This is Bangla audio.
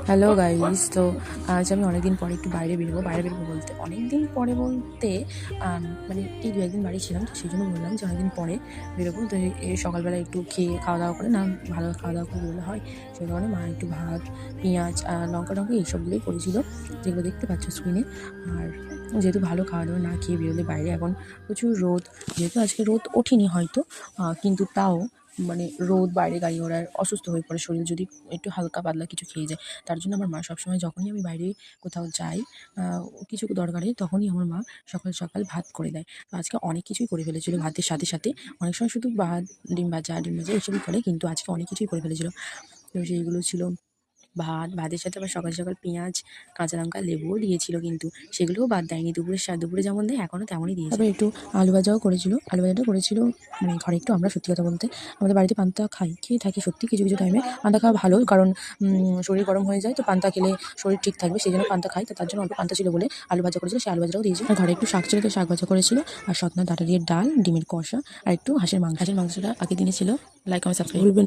Hello guys. তো আজ আমি অনেকদিন পরে একটু বাইরে বেরোবো বলতে অনেকদিন পরে বলতে মানে এই ২-১ দিন বাড়ি ছিলাম, তো সেই জন্য বললাম যে অনেকদিন পরে বেরোবো। তো এই সকালবেলা একটু খেয়ে খাওয়া দাওয়া করে না, ভালো খাওয়া দাওয়া করে বেরোলে হয়। সেই কারণে মা একটু ভাত, পেঁয়াজ, লঙ্কা টঙ্কা এইসবগুলোই করেছিল, যেগুলো দেখতে পাচ্ছ স্ক্রিনে। আর যেহেতু ভালো খাওয়া দাওয়া না খেয়ে বেরোলে বাইরে এখন প্রচুর রোদ, যেহেতু আজকে রোদ ওঠেনি হয়তো, কিন্তু তাও মানে রোদ, বাইরে গাড়ি ঘোড়ার অসুস্থ হয়ে পড়ে শরীর যদি একটু হালকা পাতলা কিছু খেয়ে যায়। তার জন্য আমার মা সবসময় যখনই আমি বাইরে কোথাও যাই কিছু দরকারে, তখনই আমার মা সকাল সকাল ভাত করে দেয়। তো আজকে অনেক কিছুই করে ফেলেছিল ভাতের সাথে সাথে। অনেক সময় শুধু ভাত, ডিম ভাজা এসবই করে, কিন্তু আজকে অনেক কিছুই করে ফেলেছিল। তো সেইগুলো ছিল ভাতের সাথে আবার সকাল সকাল পেঁয়াজ, কাঁচা লঙ্কা, লেবুও দিয়েছিল, কিন্তু সেগুলোও বাদ দেয়নি। দুপুরে যেমন দেয় এখনও তেমনই দিয়েছে। তারপরে একটু আলু ভাজাও করেছিল। আলু ভাজাটা করেছিল মানে ঘরে একটু, আমরা সত্যি কথা বলতে আমাদের বাড়িতে পান্তা খেয়ে থাকি সত্যি কিছু কিছু টাইমে। পান্তা খাওয়া ভালো, কারণ শরীর গরম হয়ে যায়, তো পান্তা খেলে শরীর ঠিক থাকবে, সেই জন্য পান্তা খাই। তো তার জন্য অল্প পান্তা ছিল বলে আলু ভাজা করেছিল, সেই আলু ভাজাটাও দিয়েছিল। আর ঘরে একটু শাক ছিল, তো শাক ভাজা করেছিল। আর সতনা ডাঁটা দিয়ে ডাল, ডিমের কষা, আর একটু হাঁসের মাংসটা আগের দিনে ছিল। লাইক, কমেন্ট, সাবস্ক্রাইব ভুলবেন।